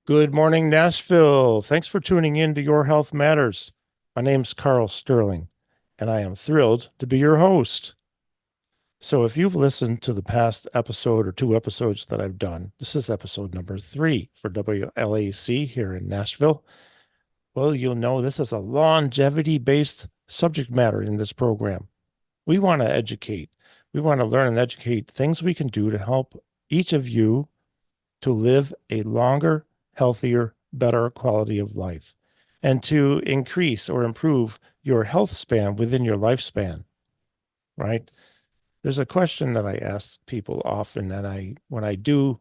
Good morning, Nashville. Thanks for tuning in to Your Health Matters. My name's Karl Sterling, and I am thrilled to be your host. So, if you've listened to the past episode or two episodes that I've done, this is episode number 3 for WLAC here in Nashville. Well, you'll know this is a longevity based subject matter in this program. We want to educate, we want to learn and educate things we can do to help each of you to live a longer, healthier, better quality of life and to increase or improve your health span within your lifespan, right? There's a question that I ask people often, and when I do,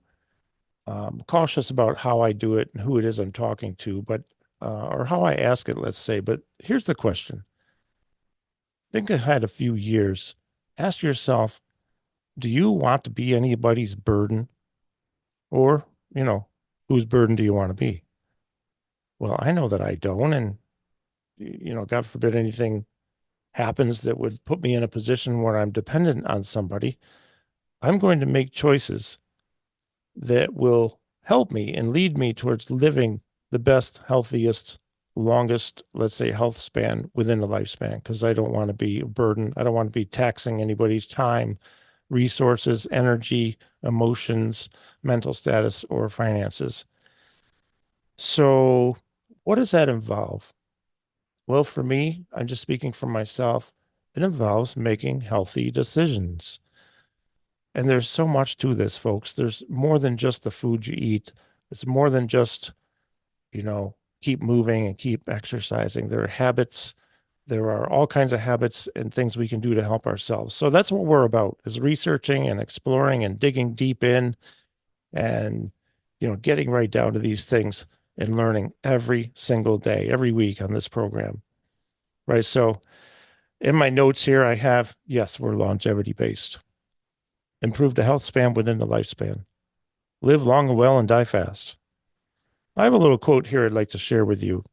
cautious about how I do it and who it is I'm talking to, but or how I ask it, let's say. But here's the question: think ahead a few years. Ask yourself, do you want to be anybody's burden, or whose burden do you want to be? Well, I know that I don't, and God forbid anything happens that would put me in a position where I'm dependent on somebody. I'm going to make choices that will help me and lead me towards living the best, healthiest, longest, let's say, health span within the lifespan, because I don't want to be a burden. I don't want to be taxing anybody's time, resources, energy, emotions, mental status, or finances. So, what does that involve? Well, for me, I'm just speaking for myself. It involves making healthy decisions. And there's so much to this, folks. There's more than just the food you eat. It's more than just, keep moving and keep exercising. There are habits. There are all kinds of habits and things we can do to help ourselves. So that's what we're about, is researching and exploring and digging deep in and, getting right down to these things and learning every single day, every week on this program. Right. So in my notes here, I have, yes, we're longevity based. Improve the health span within the lifespan. Live long and well and die fast. I have a little quote here I'd like to share with you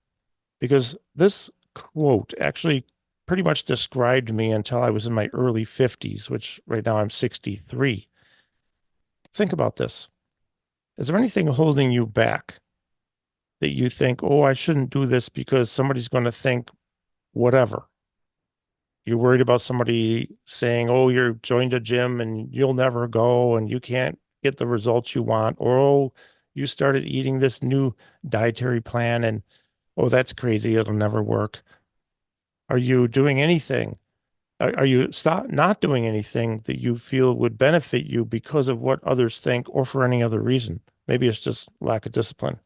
because this quote actually pretty much described me until I was in my early 50s, which right now I'm 63. Think about this. Is there anything holding you back that you think, oh, I shouldn't do this because somebody's going to think whatever? You're worried about somebody saying, oh, you're joined a gym and you'll never go and you can't get the results you want. Or, oh, you started eating this new dietary plan and, oh, that's crazy. It'll never work. Are you doing anything? Are you stop not doing anything that you feel would benefit you because of what others think or for any other reason? Maybe it's just lack of discipline.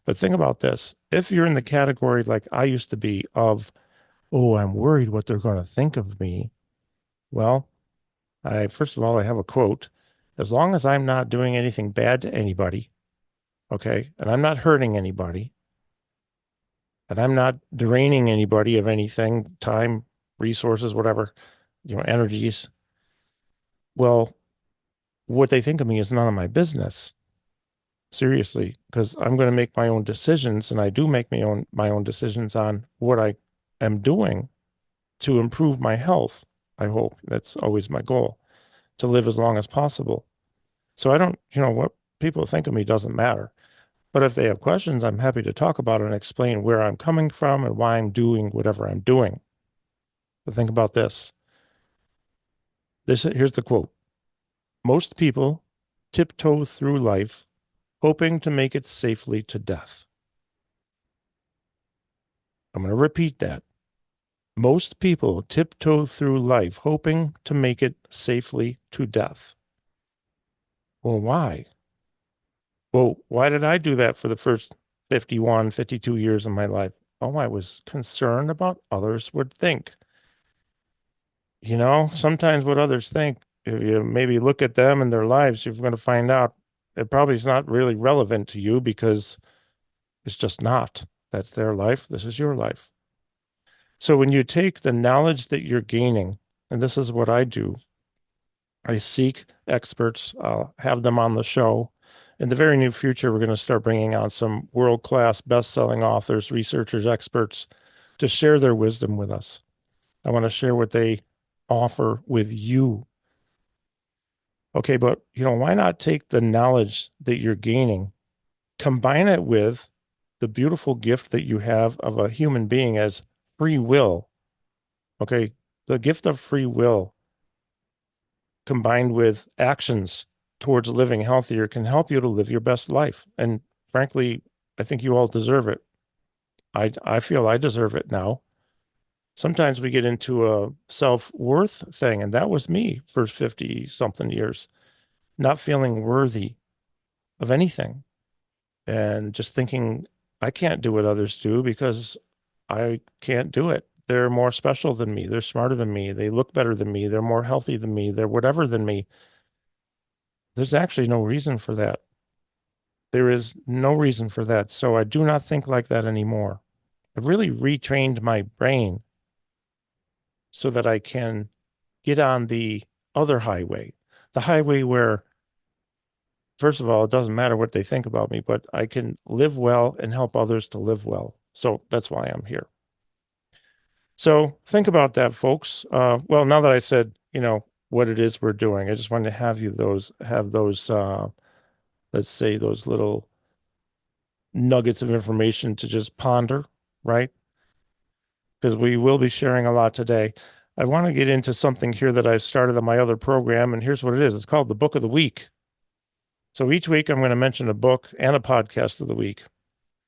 But think about this. If you're in the category like I used to be of, oh, I'm worried what they're going to think of me. Well, first of all, I have a quote. As long as I'm not doing anything bad to anybody, okay, and I'm not hurting anybody, and I'm not draining anybody of anything, time, resources, whatever, energies, well, what they think of me is none of my business. Seriously, because I'm going to make my own decisions, and I do make my own decisions on what I am doing to improve my health. I hope that's always my goal, to live as long as possible. So I don't, what people think of me doesn't matter. But if they have questions, I'm happy to talk about it and explain where I'm coming from and why I'm doing whatever I'm doing. But think about this. Here's the quote. Most people tiptoe through life hoping to make it safely to death. I'm going to repeat that. Most people tiptoe through life hoping to make it safely to death. Well, why? Well, why did I do that for the first 51, 52 years of my life? Oh, I was concerned about others would think. Sometimes what others think, if you maybe look at them and their lives, you're going to find out it probably is not really relevant to you because it's just not. That's their life. This is your life. So when you take the knowledge that you're gaining, and this is what I do, I seek experts, have them on the show. In the very near future, we're going to start bringing on some world-class best-selling authors, researchers, experts to share their wisdom with us. I want to share what they offer with you. Okay, but why not take the knowledge that you're gaining combine it with the beautiful gift that you have of a human being as free will. Okay. The gift of free will combined with actions towards living healthier can help you to live your best life. And frankly, I think you all deserve it. I feel I deserve it now. Sometimes we get into a self-worth thing, and that was me for 50 something years, not feeling worthy of anything and just thinking I can't do what others do because I can't do it. They're more special than me. They're smarter than me. They look better than me. They're more healthy than me. They're whatever than me. There's actually no reason for that. There is no reason for that. So I do not think like that anymore. I've really retrained my brain so that I can get on the other highway, the highway where, first of all, it doesn't matter what they think about me, but I can live well and help others to live well. So that's why I'm here. So think about that, folks. Well, now that I said, what it is we're doing, I just wanted to have those, let's say, those little nuggets of information to just ponder, right? Because we will be sharing a lot today. I want to get into something here that I started on my other program, and here's what it is. It's called the Book of the Week. So each week I'm going to mention a book and a podcast of the week.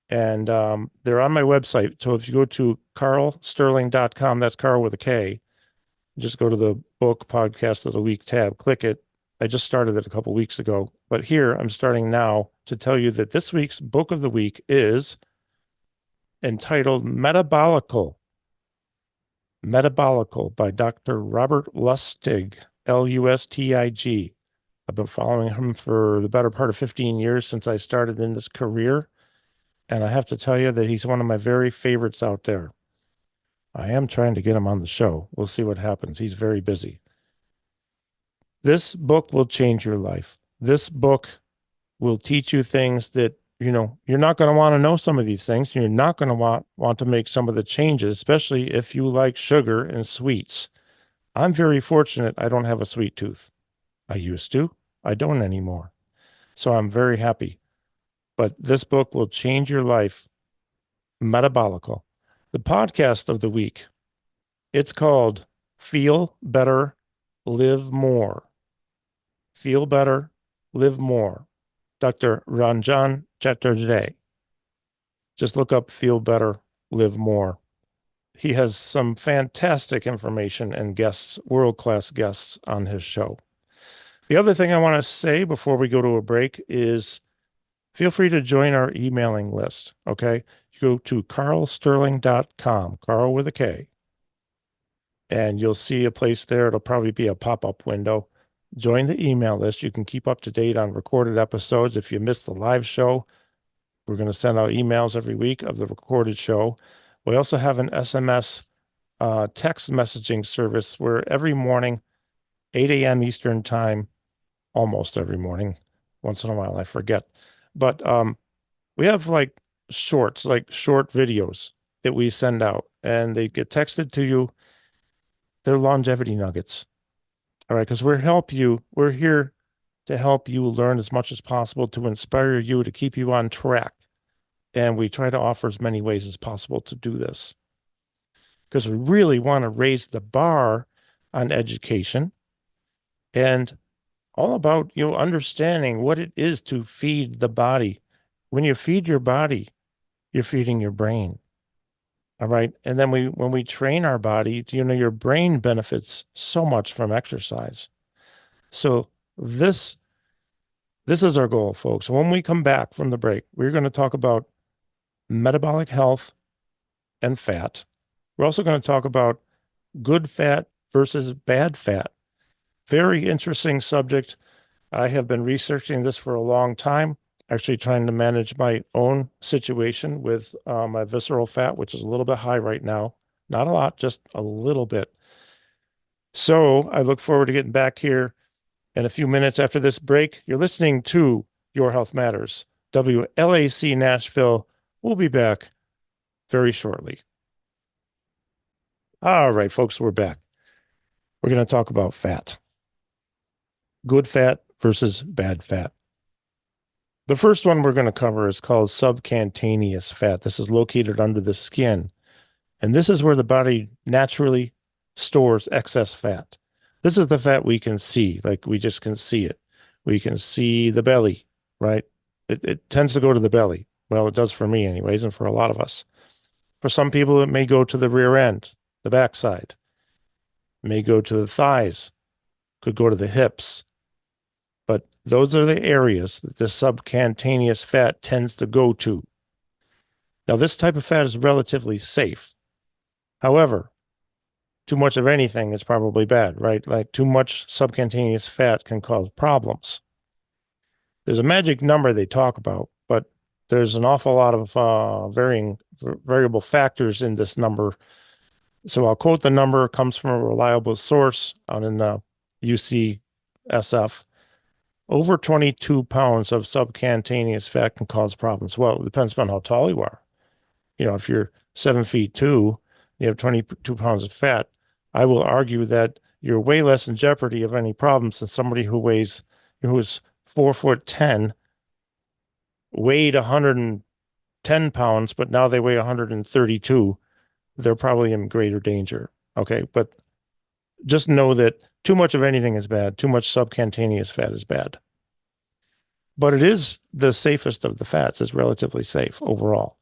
And they're on my website. So if you go to karlsterling.com, that's Karl with a K, just go to the book podcast of the week tab, click it. I just started it a couple weeks ago, but here I'm starting now to tell you that this week's book of the week is entitled Metabolical by Dr. Robert Lustig, Lustig. I've been following him for the better part of 15 years since I started in this career. And I have to tell you that he's one of my very favorites out there. I am trying to get him on the show. We'll see what happens. He's very busy. This book will change your life. This book will teach you things that, you're not going to want to know some of these things. You're not going to want to make some of the changes, especially if you like sugar and sweets. I'm very fortunate I don't have a sweet tooth. I used to. I don't anymore. So I'm very happy. But this book will change your life. Metabolical. The podcast of the week, it's called Feel Better, Live More. Feel Better, Live More. Dr. Ranjan Chatterjee. Just look up Feel Better, Live More. He has some fantastic information and guests, world-class guests on his show. The other thing I want to say before we go to a break is feel free to join our emailing list, okay? You go to karlsterling.com, Karl with a K, and you'll see a place there. It'll probably be a pop-up window. Join the email list. You can keep up to date on recorded episodes. If you missed the live show, we're going to send out emails every week of the recorded show. We also have an SMS text messaging service where every morning, 8 a.m. Eastern time, almost every morning, once in a while I forget, but we have like short videos that we send out and they get texted to you. They're longevity nuggets. All right, because we're here to help you learn as much as possible, to inspire you, to keep you on track. And we try to offer as many ways as possible to do this because we really want to raise the bar on education and all about understanding what it is to feed the body. When you feed your body, you're feeding your brain. All right. And then when we train our body, your brain benefits so much from exercise. So this is our goal, folks. When we come back from the break, we're going to talk about metabolic health and fat. We're also going to talk about good fat versus bad fat. Very interesting subject. I have been researching this for a long time, actually trying to manage my own situation with my visceral fat, which is a little bit high right now. Not a lot, just a little bit. So I look forward to getting back here in a few minutes after this break. You're listening to Your Health Matters, WLAC Nashville. We'll be back very shortly. All right, folks, we're back. We're going to talk about fat. Good fat versus bad fat. The first one we're going to cover is called subcutaneous fat. This is located under the skin, and this is where the body naturally stores excess fat. This is the fat we can see, like we just can see it. We can see the belly, right? It tends to go to the belly. Well, it does for me, anyways, and for a lot of us. For some people, it may go to the rear end, the backside, it may go to the thighs, could go to the hips. But those are the areas that the subcutaneous fat tends to go to. Now, this type of fat is relatively safe. However, too much of anything is probably bad, right? Like too much subcutaneous fat can cause problems. There's a magic number they talk about, but there's an awful lot of variable factors in this number. So I'll quote the number. It comes from a reliable source out in UCSF. Over 22 pounds of subcutaneous fat can cause problems. Well, it depends on how tall you are. If you're 7'2", you have 22 pounds of fat, I will argue that you're way less in jeopardy of any problems than somebody who's 4'10", weighed 110 pounds, but now they weigh 132. They're probably in greater danger. Okay. But just know that too much of anything is bad. Too much subcutaneous fat is bad. But it is the safest of the fats. It's relatively safe overall.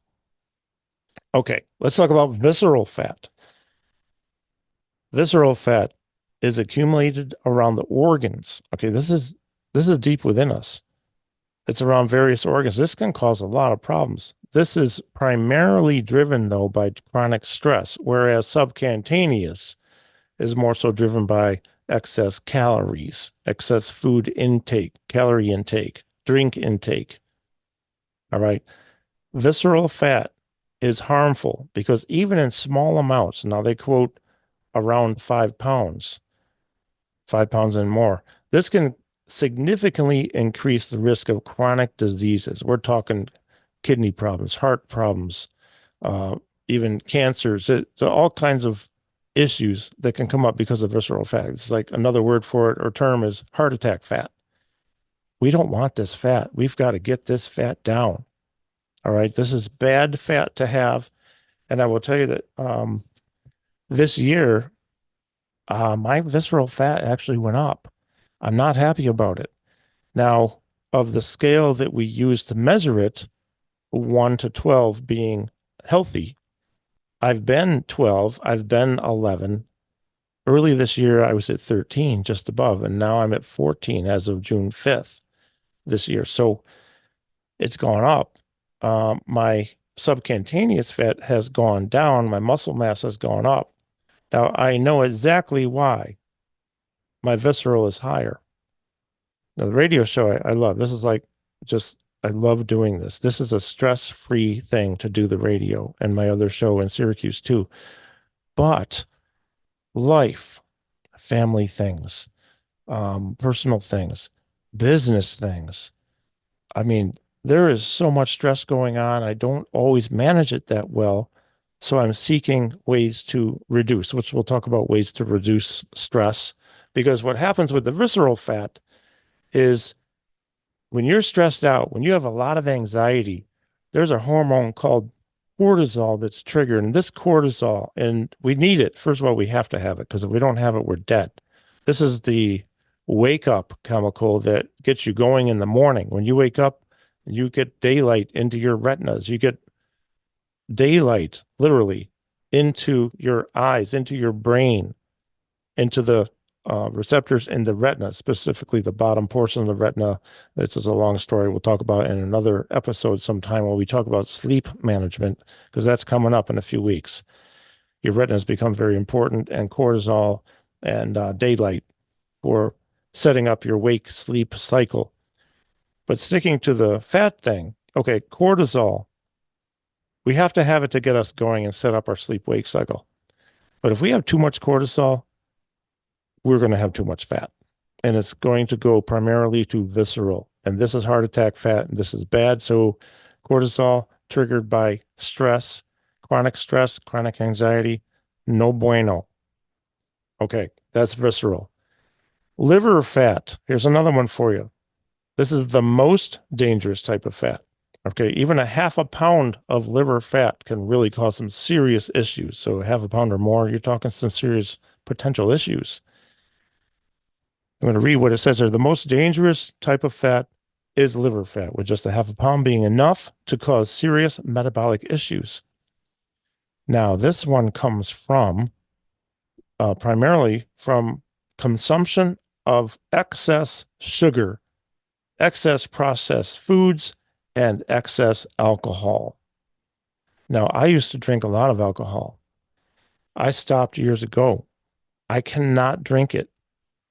Okay, let's talk about visceral fat. Visceral fat is accumulated around the organs. Okay, this is deep within us. It's around various organs. This can cause a lot of problems. This is primarily driven, though, by chronic stress, whereas subcutaneous is more so driven by excess calories, excess food intake, calorie intake, drink intake. All right. Visceral fat is harmful because even in small amounts, now they quote around 5 pounds, 5 pounds and more, this can significantly increase the risk of chronic diseases. We're talking kidney problems, heart problems, even cancers, all kinds of issues that can come up because of visceral fat. It's like another word for it or term is heart attack fat. We don't want this fat. We've got to get this fat down. All right. This is bad fat to have. And I will tell you that this year, my visceral fat actually went up. I'm not happy about it. Now, of the scale that we use to measure it, 1 to 12 being healthy, I've been 12, I've been 11. Early this year, I was at 13, just above, and now I'm at 14 as of June 5th this year. So it's gone up. My subcutaneous fat has gone down. My muscle mass has gone up. Now, I know exactly why my visceral is higher. Now, the radio show I love. This is like I love doing this. This is a stress-free thing to do the radio and my other show in Syracuse too. But life, family things, personal things, business things. I mean, there is so much stress going on. I don't always manage it that well. So I'm seeking ways to reduce, which we'll talk about ways to reduce stress. Because what happens with the visceral fat is when you're stressed out, when you have a lot of anxiety, there's a hormone called cortisol that's triggered. And this cortisol, and we need it. First of all, we have to have it because if we don't have it, we're dead. This is the wake up chemical that gets you going in the morning. When you wake up, you get daylight into your retinas. You get daylight, literally, into your eyes, into your brain, into the receptors in the retina, specifically the bottom portion of the retina. This is a long story we'll talk about in another episode sometime when we talk about sleep management, because that's coming up in a few weeks. Your retinas become very important, and cortisol and daylight for setting up your wake sleep cycle. But sticking to the fat thing, okay, cortisol, we have to have it to get us going and set up our sleep wake cycle. But if we have too much cortisol, we're going to have too much fat. And it's going to go primarily to visceral. And this is heart attack fat, and this is bad. So cortisol triggered by stress, chronic anxiety, no bueno. Okay, that's visceral. Liver fat, here's another one for you. This is the most dangerous type of fat. Okay, even a half a pound of liver fat can really cause some serious issues. So half a pound or more, you're talking some serious potential issues. I'm going to read what it says here. The most dangerous type of fat is liver fat, with just a half a pound being enough to cause serious metabolic issues. Now, this one comes from primarily from consumption of excess sugar, excess processed foods, and excess alcohol. Now, I used to drink a lot of alcohol. I stopped years ago. I cannot drink it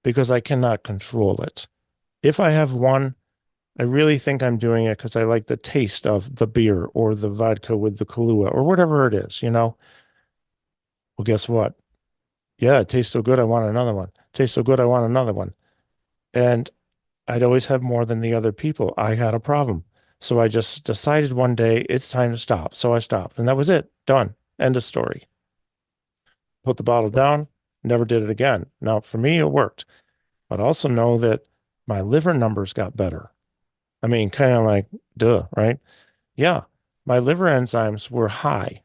because I cannot control it. If I have one, I really think I'm doing it because I like the taste of the beer or the vodka with the Kahlua or whatever it is, you know? Well, guess what? Yeah, it tastes so good, I want another one. It tastes so good, I want another one. And I'd always have more than the other people. I had a problem. So I just decided one day it's time to stop. So I stopped, and that was it. Done. End of story. Put the bottle down, never did it again. Now, for me, it worked, but also know that my liver numbers got better. I mean, kind of like, duh, right? Yeah, my liver enzymes were high.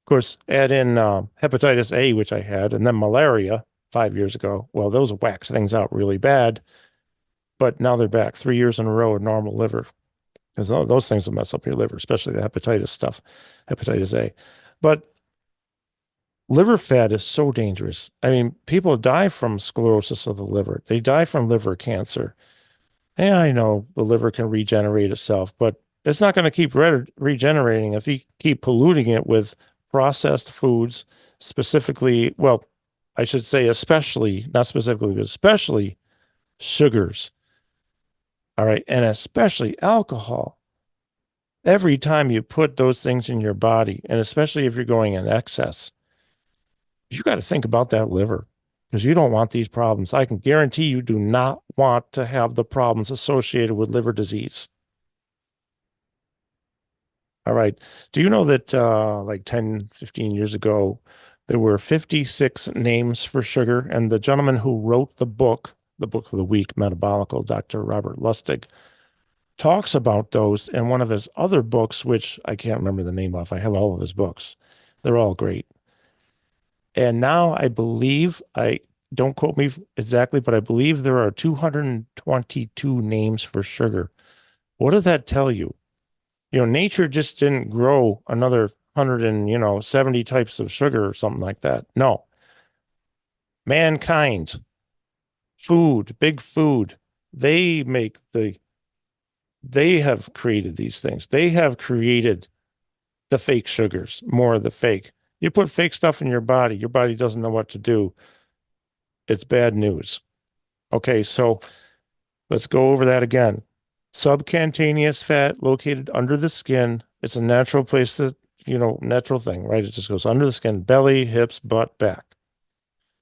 Of course, add in hepatitis A, which I had, and then malaria 5 years ago. Well, those waxed things out really bad, but now they're back 3 years in a row of normal liver because those things will mess up your liver, especially the hepatitis stuff, hepatitis A. But liver fat is so dangerous. I mean, people die from sclerosis of the liver, they die from liver cancer. And I know the liver can regenerate itself, but it's not going to keep regenerating if you keep polluting it with processed foods, specifically, well, I should say, especially, not specifically, but especially sugars. All right. And especially alcohol. Every time you put those things in your body, and especially if you're going in excess, you got to think about that liver because you don't want these problems. I can guarantee you do not want to have the problems associated with liver disease. All right. Do you know that like 10, 15 years ago, there were 56 names for sugar? And the gentleman who wrote the book of the week, Metabolical, Dr. Robert Lustig, talks about those in one of his other books, which I can't remember the name of. I have all of his books. They're all great. And now I believe, I don't quote me exactly, but I believe there are 222 names for sugar. What does that tell you? You know, nature just didn't grow another 100 and, 70 types of sugar or something like that. No, mankind, food, big food, they make they have created these things. They have created the fake sugars, more of the fake. You put fake stuff in your body doesn't know what to do. It's bad news. Okay, so let's go over that again. Subcutaneous fat located under the skin. It's a natural place to, natural thing, right? It just goes under the skin, belly, hips, butt, back.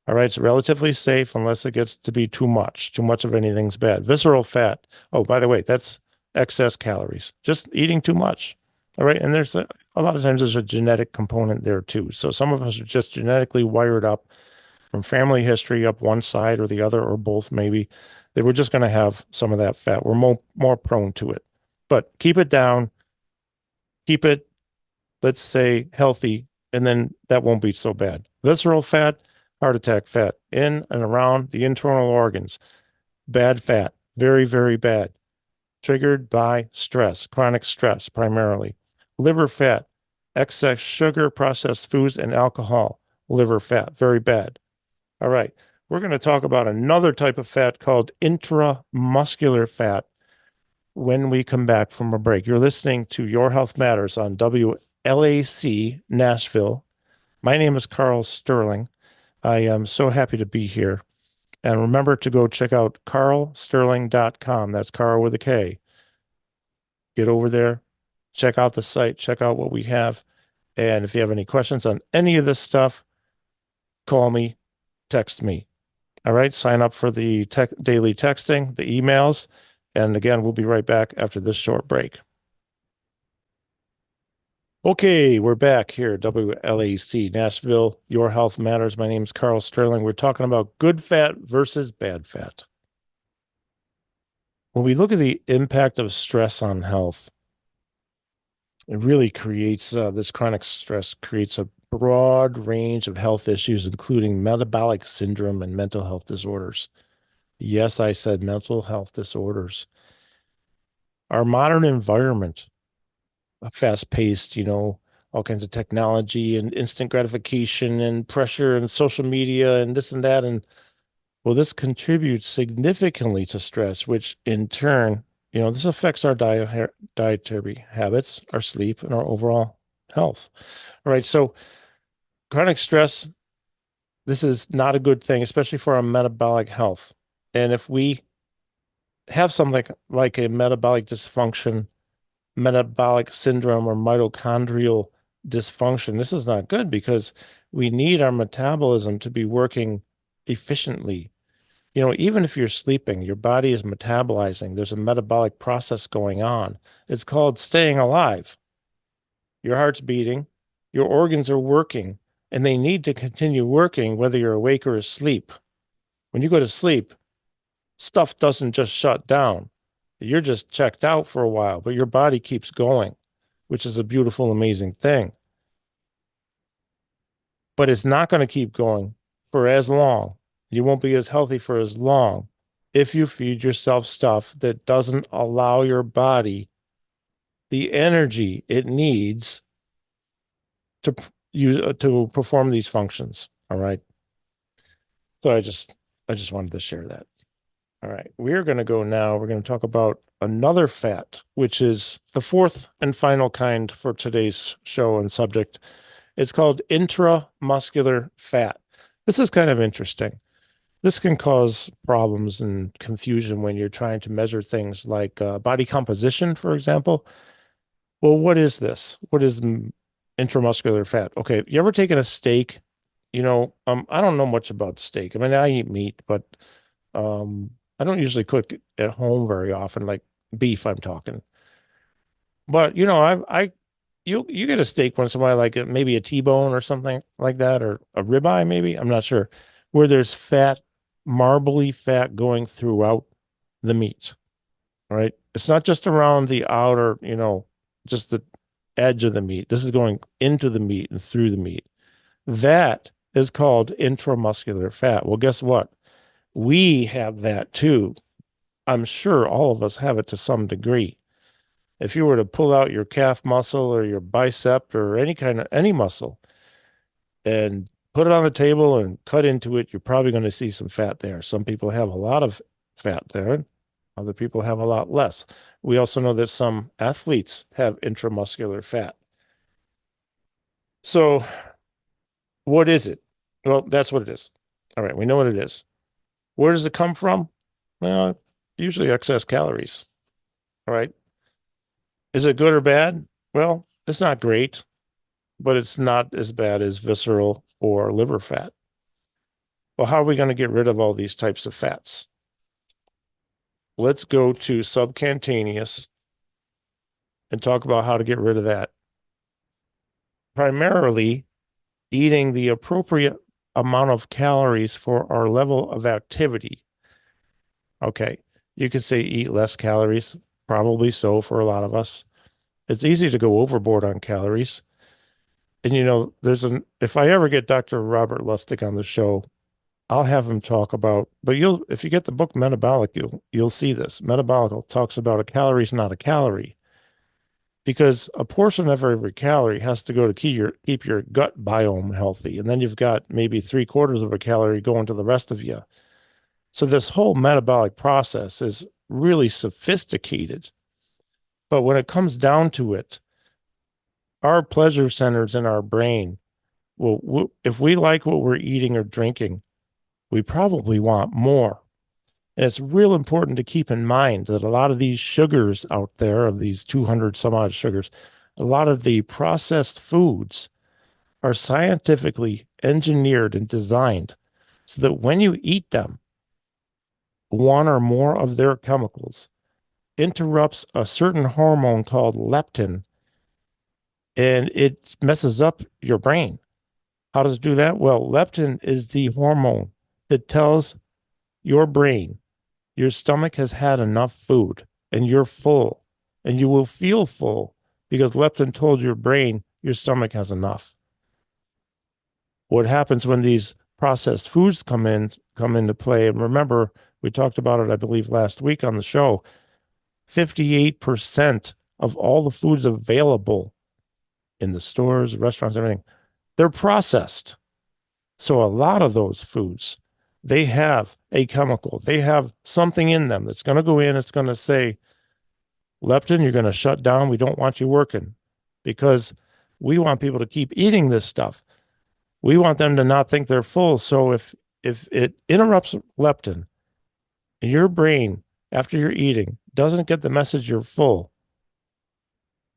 All right, it's relatively safe unless it gets to be too much. Too much of anything's bad. Visceral fat. Oh, by the way, that's excess calories. Just eating too much. All right, and there's a lot of times there's a genetic component there too. So some of us are just genetically wired up from family history up one side or the other or both maybe. They were just going to have some of that fat. We're more prone to it. But keep it down. Keep it, let's say, healthy, and then that won't be so bad. Visceral fat, heart attack fat in and around the internal organs. Bad fat, very, very bad. Triggered by stress, chronic stress primarily. Liver fat, excess sugar, processed foods, and alcohol. Liver fat, very bad. All right. We're going to talk about another type of fat called intramuscular fat when we come back from a break. You're listening to Your Health Matters on WLAC Nashville. My name is Karl Sterling. I am so happy to be here. And remember to go check out karlsterling.com. That's Karl with a K. Get over there, check out the site, check out what we have. And if you have any questions on any of this stuff, call me, text me. All right, sign up for the daily texting, the emails. And again, we'll be right back after this short break. Okay, we're back here, WLAC, Nashville. Your Health Matters. My name is Karl Sterling. We're talking about good fat versus bad fat. when we look at the impact of stress on health, it really creates this chronic stress creates a broad range of health issues, including metabolic syndrome and mental health disorders. Yes, I said mental health disorders. Our modern environment, fast paced, all kinds of technology and instant gratification and pressure and social media and this and that. And well, this contributes significantly to stress, which in turn, this affects our dietary habits, our sleep, and our overall health. All right. So chronic stress, this is not a good thing, especially for our metabolic health. And if we have something like a metabolic dysfunction, metabolic syndrome, or mitochondrial dysfunction, this is not good because we need our metabolism to be working efficiently. Even if you're sleeping, your body is metabolizing. There's a metabolic process going on. It's called staying alive. Your heart's beating, your organs are working, and they need to continue working whether you're awake or asleep. When you go to sleep, stuff doesn't just shut down. You're just checked out for a while, but your body keeps going, which is a beautiful, amazing thing. But it's not going to keep going for as long. You won't be as healthy for as long if you feed yourself stuff that doesn't allow your body the energy it needs to use to perform these functions. All right. So I just wanted to share that. All right. We're going to go now. We're going to talk about another fat, which is the fourth and final kind for today's show and subject. It's called intramuscular fat. This is kind of interesting. This can cause problems and confusion when you're trying to measure things like body composition, for example. Well, what is this? What is intramuscular fat? Okay, you ever taken a steak? I don't know much about steak. I mean, I eat meat, but I don't usually cook at home very often, like beef, I'm talking. But you get a steak once in a while, like maybe a T-bone or something like that, or a ribeye, maybe. I'm not sure, where there's fat, marbly fat going throughout the meat. All right. It's not just around the outer, just the edge of the meat. This is going into the meat and through the meat. That is called intramuscular fat. Well, guess what? We have that too. I'm sure all of us have it to some degree. If you were to pull out your calf muscle or your bicep or any muscle and put it on the table and cut into it, you're probably going to see some fat there. Some people have a lot of fat there. Other people have a lot less. We also know that some athletes have intramuscular fat. So what is it? Well, that's what it is. All right, we know what it is. Where does it come from? Well, usually excess calories. All right. Is it good or bad? Well, it's not great, but it's not as bad as visceral or liver fat. Well, how are we going to get rid of all these types of fats? Let's go to subcutaneous and talk about how to get rid of that. Primarily, eating the appropriate amount of calories for our level of activity. Okay, you could say eat less calories, probably so for a lot of us. It's easy to go overboard on calories. And if I ever get Dr. Robert Lustig on the show, I'll have him talk about, but if you get the book Metabolic, you'll see this. Metabolic talks about a calorie is not a calorie, because a portion of every calorie has to go to keep your gut biome healthy. And then you've got maybe 3/4 of a calorie going to the rest of you. So this whole metabolic process is really sophisticated. But when it comes down to it, our pleasure centers in our brain, well, if we like what we're eating or drinking, we probably want more. And it's real important to keep in mind that a lot of these sugars out there, of these 200 some odd sugars, a lot of the processed foods are scientifically engineered and designed so that when you eat them, one or more of their chemicals interrupts a certain hormone called leptin, and it messes up your brain. How does it do that? Well, leptin is the hormone that tells your brain Your stomach has had enough food and you're full and you will feel full because leptin told your brain your stomach has enough. What happens when these processed foods come into play? And remember, we talked about it, I believe, last week on the show. 58% of all the foods available in the stores, restaurants, everything, they're processed. So a lot of those foods, they have a chemical, they have something in them that's going to go in, it's going to say, leptin, you're going to shut down. We don't want you working because we want people to keep eating this stuff. We want them to not think they're full. So if it interrupts leptin, your brain, after you're eating, doesn't get the message you're full,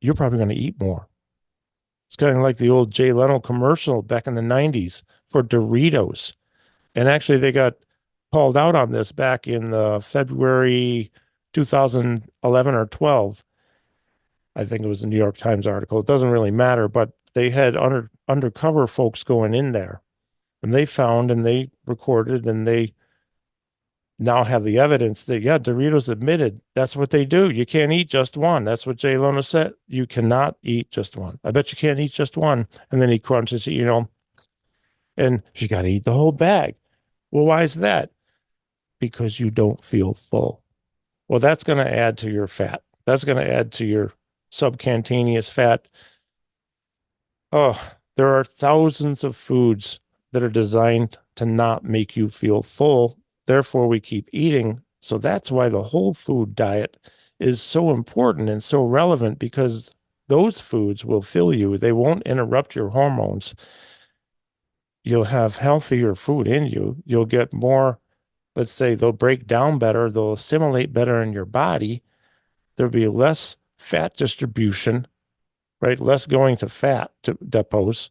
you're probably going to eat more. It's kind of like the old Jay Leno commercial back in the 90s for Doritos. And actually, they got called out on this back in February 2011 or 12. I think it was a New York Times article. It doesn't really matter, but they had undercover folks going in there and they found and they recorded and they now have the evidence that, yeah, Doritos admitted that's what they do. You can't eat just one. That's what Jay Leno said. You cannot eat just one. I bet you can't eat just one. And then he crunches it, and you got to eat the whole bag. Well, why is that? Because you don't feel full. Well, that's going to add to your fat. That's going to add to your subcutaneous fat. Oh, there are thousands of foods that are designed to not make you feel full. Therefore, we keep eating. So that's why the whole food diet is so important and so relevant because those foods will fill you. They won't interrupt your hormones. You'll have healthier food in you. You'll get more, let's say, they'll break down better, they'll assimilate better in your body. There'll be less fat distribution, right? Less going to fat depots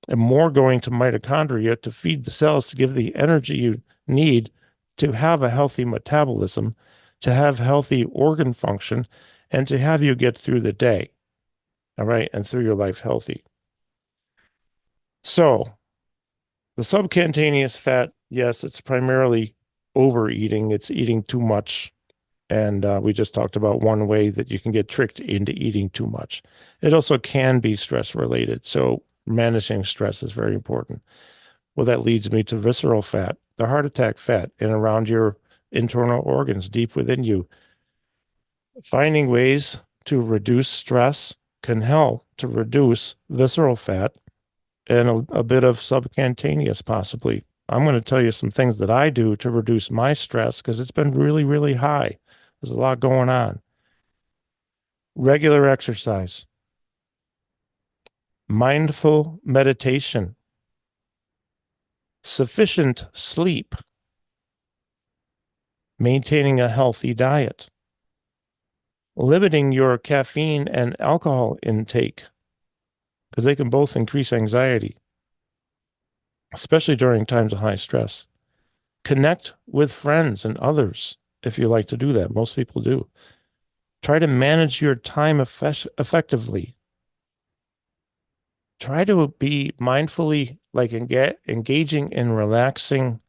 and more going to mitochondria to feed the cells to give the energy you need to have a healthy metabolism, to have healthy organ function, and to have you get through the day, all right, and through your life healthy. So the subcutaneous fat, yes, it's primarily overeating. It's eating too much. And we just talked about one way that you can get tricked into eating too much. It also can be stress related. So managing stress is very important. Well, that leads me to visceral fat, the heart attack fat in around your internal organs, deep within you. Finding ways to reduce stress can help to reduce visceral fat and a bit of subcutaneous possibly. I'm going to tell you some things that I do to reduce my stress because it's been really, really high. There's a lot going on. Regular exercise, mindful meditation, sufficient sleep, maintaining a healthy diet, limiting your caffeine and alcohol intake because they can both increase anxiety, especially during times of high stress. Connect with friends and others if you like to do that. Most people do. Try to manage your time effectively. Try to be mindfully engaging in relaxing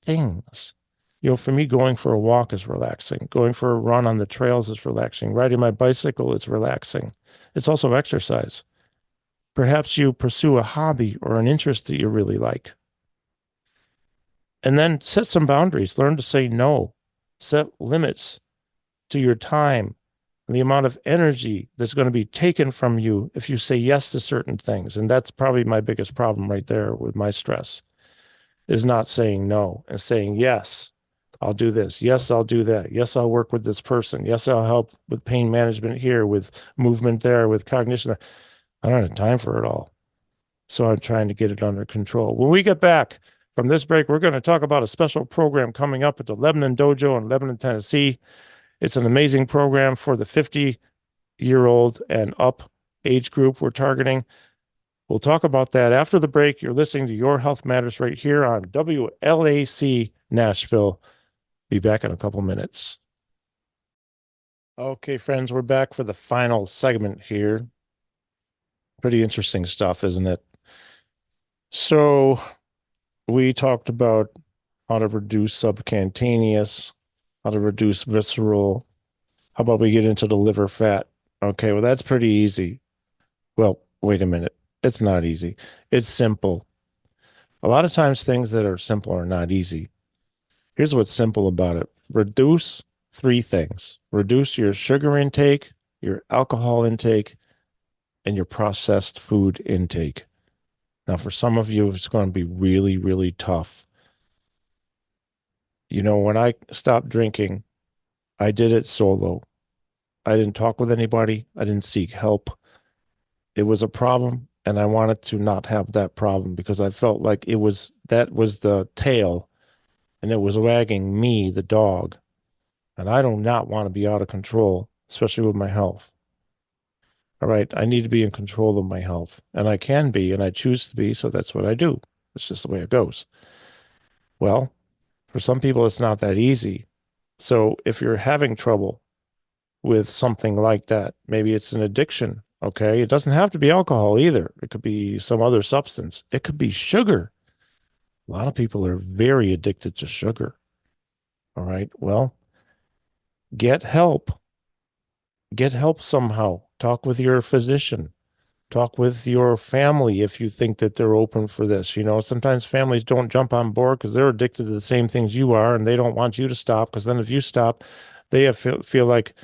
things. For me, going for a walk is relaxing. Going for a run on the trails is relaxing. Riding my bicycle is relaxing. It's also exercise. Perhaps you pursue a hobby or an interest that you really like. And then set some boundaries. Learn to say no. Set limits to your time and the amount of energy that's going to be taken from you if you say yes to certain things. And that's probably my biggest problem right there with my stress is not saying no and saying, yes, I'll do this. Yes, I'll do that. Yes, I'll work with this person. Yes, I'll help with pain management here, with movement there, with cognition. I don't have time for it all. So I'm trying to get it under control. When we get back from this break, we're going to talk about a special program coming up at the Lebanon Dojo in Lebanon, Tennessee. It's an amazing program for the 50-year-old and up age group we're targeting. We'll talk about that after the break. You're listening to Your Health Matters right here on WLAC Nashville. Be back in a couple minutes. Okay, friends, we're back for the final segment here. Pretty interesting stuff, isn't it? So we talked about how to reduce subcutaneous how to reduce visceral. How about we get into the liver fat? Okay, well, that's pretty easy. Well, wait a minute. It's not easy. It's simple. A lot of times things that are simple are not easy. Here's what's simple about it. Reduce three things. Reduce your sugar intake, your alcohol intake, and your processed food intake. Now, for some of you, it's going to be really, really tough. When I stopped drinking, I did it solo. I didn't talk with anybody. I didn't seek help. It was a problem, and I wanted to not have that problem because I felt like that was the tail, and it was wagging me, the dog. And I do not want to be out of control, especially with my health. All right, I need to be in control of my health, and I can be, and I choose to be, so that's what I do. It's just the way it goes. Well, for some people, it's not that easy. So if you're having trouble with something like that, maybe it's an addiction. Okay. It doesn't have to be alcohol either. It could be some other substance. It could be sugar. A lot of people are very addicted to sugar. All right. Well, get help. Get help somehow. Talk with your physician. Talk with your family if you think that they're open for this. Sometimes families don't jump on board because they're addicted to the same things you are, and they don't want you to stop. Because then if you stop, they feel like,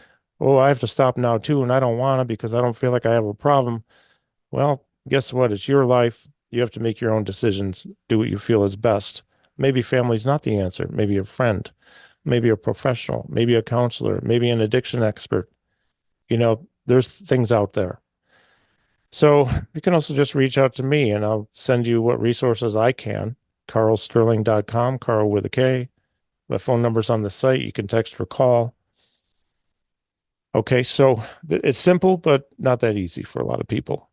oh, I have to stop now too, and I don't want to because I don't feel like I have a problem. Well, guess what? It's your life. You have to make your own decisions. Do what you feel is best. Maybe family's not the answer. Maybe a friend, maybe a professional, maybe a counselor, maybe an addiction expert. There's things out there. So you can also just reach out to me and I'll send you what resources I can. KarlSterling.com, Karl with a K. My phone number's on the site. You can text or call. Okay, so it's simple, but not that easy for a lot of people.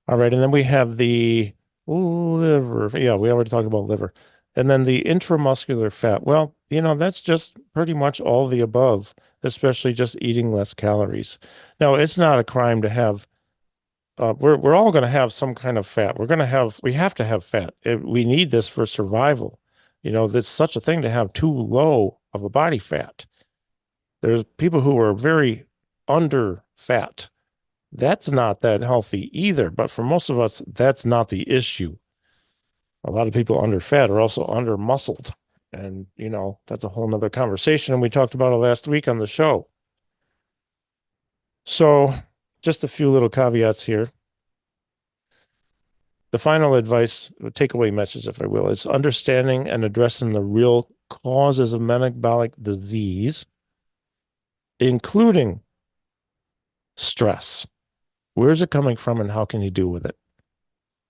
All right, and then we have the liver. Yeah, we already talked about liver. And then the intramuscular fat. Well, that's just pretty much all the above, especially just eating less calories. Now, it's not a crime to have we're all going to have some kind of fat. We have to have fat. We need this for survival. There's such a thing to have too low of a body fat. There's people who are very under fat. That's not that healthy either. But for most of us, that's not the issue. A lot of people under fat are also under muscled. And, that's a whole nother conversation. And we talked about it last week on the show. So just a few little caveats here. The final advice, takeaway message, if I will, is understanding and addressing the real causes of metabolic disease, including stress. Where's it coming from and how can you deal with it?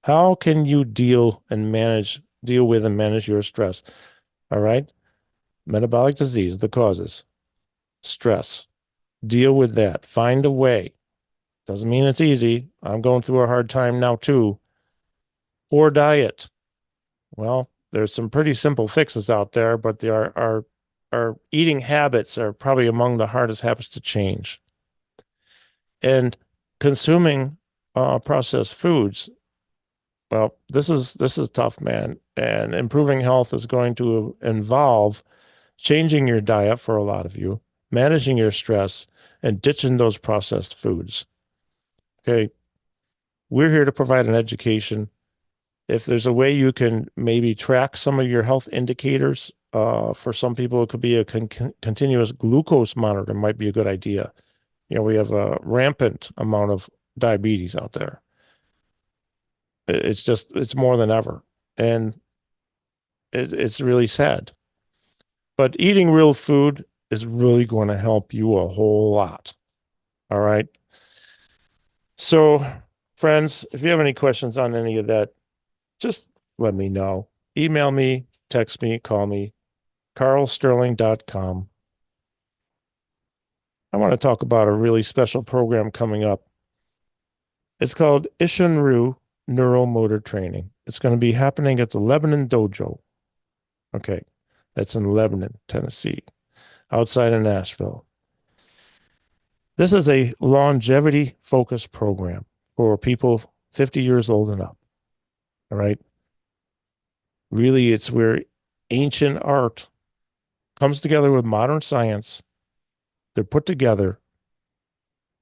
How can you deal with and manage your stress? All right. Metabolic disease, the causes, stress. Deal with that. Find a way. Doesn't mean it's easy. I'm going through a hard time now too. Or diet. Well, there's some pretty simple fixes out there, but our eating habits are probably among the hardest habits to change. And consuming processed foods, well, this is tough, man. And improving health is going to involve changing your diet for a lot of you, managing your stress, and ditching those processed foods. Okay. We're here to provide an education. If there's a way you can maybe track some of your health indicators, for some people, it could be a continuous glucose monitor might be a good idea. We have a rampant amount of diabetes out there. It's more than ever. And it's really sad. But eating real food is really going to help you a whole lot. All right. So, friends, if you have any questions on any of that, just let me know. Email me, text me, call me, karlsterling.com. I want to talk about a really special program coming up. It's called Ishinru Neuromotor Training. It's going to be happening at the Lebanon Dojo. Okay, that's in Lebanon, Tennessee, outside of Nashville. This is a longevity-focused program for people 50 years old and up. All right. Really, it's where ancient art comes together with modern science. They're put together.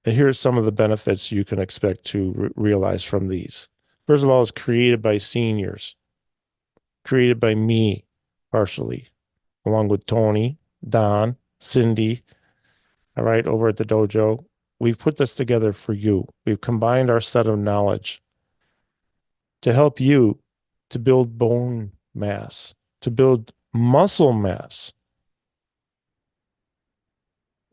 And here's some of the benefits you can expect to realize from these. First of all, it's created by seniors, created by me partially, along with Tony, Don, Cindy, all right, over at the dojo. We've put this together for you. We've combined our set of knowledge to help you to build bone mass, to build muscle mass.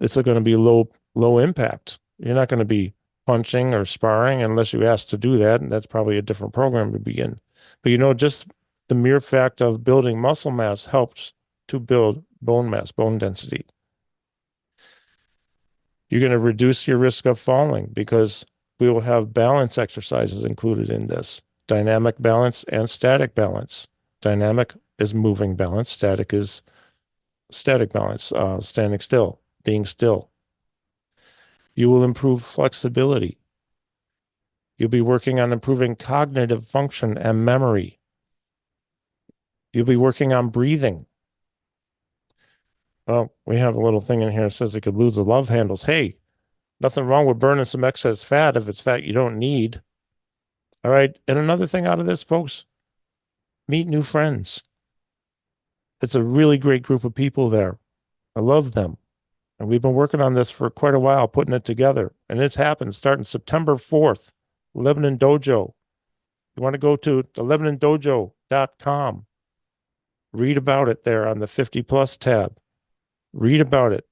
It's going to be low impact. You're not going to be punching or sparring unless you ask to do that, and that's probably a different program to begin. But just the mere fact of building muscle mass helps to build bone mass, bone density. You're going to reduce your risk of falling because we will have balance exercises included in this. Dynamic balance and static balance. Dynamic is moving balance. Static is static balance, standing still, being still. You will improve flexibility. You'll be working on improving cognitive function and memory. You'll be working on breathing. Well, we have a little thing in here that says it could lose the love handles. Hey, nothing wrong with burning some excess fat if it's fat you don't need. All right. And another thing out of this, folks, meet new friends. It's a really great group of people there. I love them. And we've been working on this for quite a while, putting it together. And it's happened starting September 4th, Lebanon Dojo. You want to go to the LebanonDojo.com. Read about it there on the 50 plus tab. Read about it.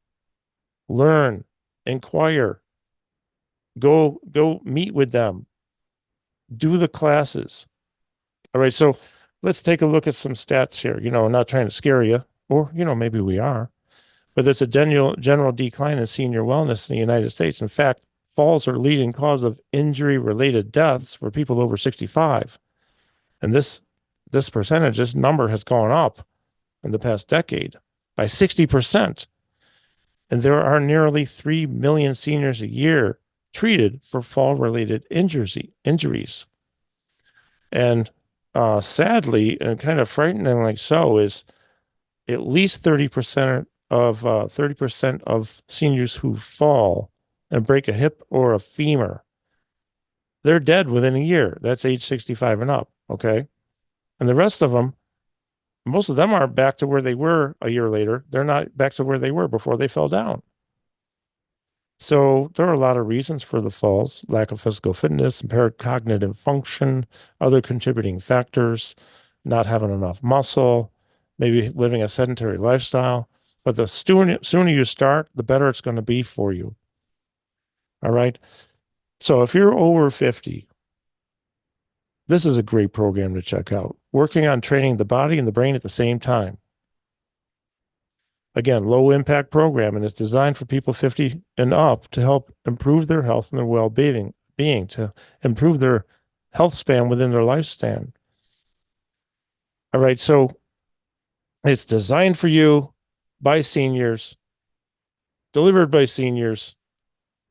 Learn. Inquire. Go meet with them. Do the classes. All right, so let's take a look at some stats here. I'm not trying to scare you, or, maybe we are. But there's a general decline in senior wellness in the United States. In fact, falls are leading cause of injury-related deaths for people over 65. And this percentage, this number has gone up in the past decade by 60%. And there are nearly 3 million seniors a year treated for fall-related injuries. And sadly, and kind of frighteningly so, is at least 30% of seniors who fall and break a hip or a femur, they're dead within a year. That's age 65 and up, okay? And the rest of them, most of them aren't back to where they were a year later. They're not back to where they were before they fell down. So there are a lot of reasons for the falls: lack of physical fitness, impaired cognitive function, other contributing factors, not having enough muscle, maybe living a sedentary lifestyle. But the sooner you start, the better it's going to be for you. All right. So if you're over 50, this is a great program to check out. Working on training the body and the brain at the same time. Again, low impact program, and it's designed for people 50 and up to help improve their health and their well-being, to improve their health span within their lifespan. All right. So it's designed for you by seniors, delivered by seniors,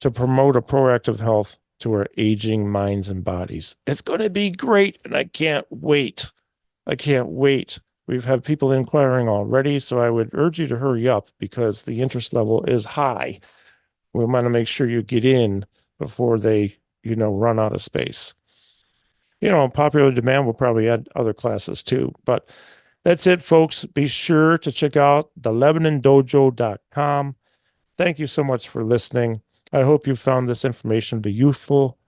to promote a proactive health to our aging minds and bodies. It's going to be great, and I can't wait. I can't wait. We've had people inquiring already, so I would urge you to hurry up because the interest level is high. We want to make sure you get in before they, run out of space. Popular demand will probably add other classes too, but that's it, folks. Be sure to check out the LebanonDojo.com. Thank you so much for listening. I hope you found this information to be useful.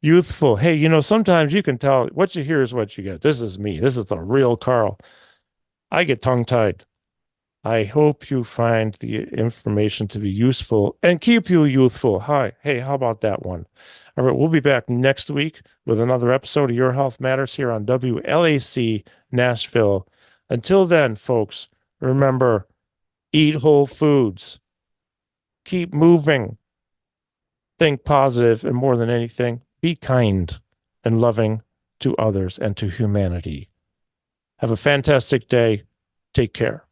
Youthful. Hey, sometimes you can tell what you hear is what you get. This is me. This is the real Karl. I get tongue-tied. I hope you find the information to be useful and keep you youthful. Hi. Hey, how about that one? All right, we'll be back next week with another episode of Your Health Matters here on WLAC Nashville. Until then, folks, remember, eat whole foods. Keep moving. Think positive, and more than anything, be kind and loving to others and to humanity. Have a fantastic day. Take care.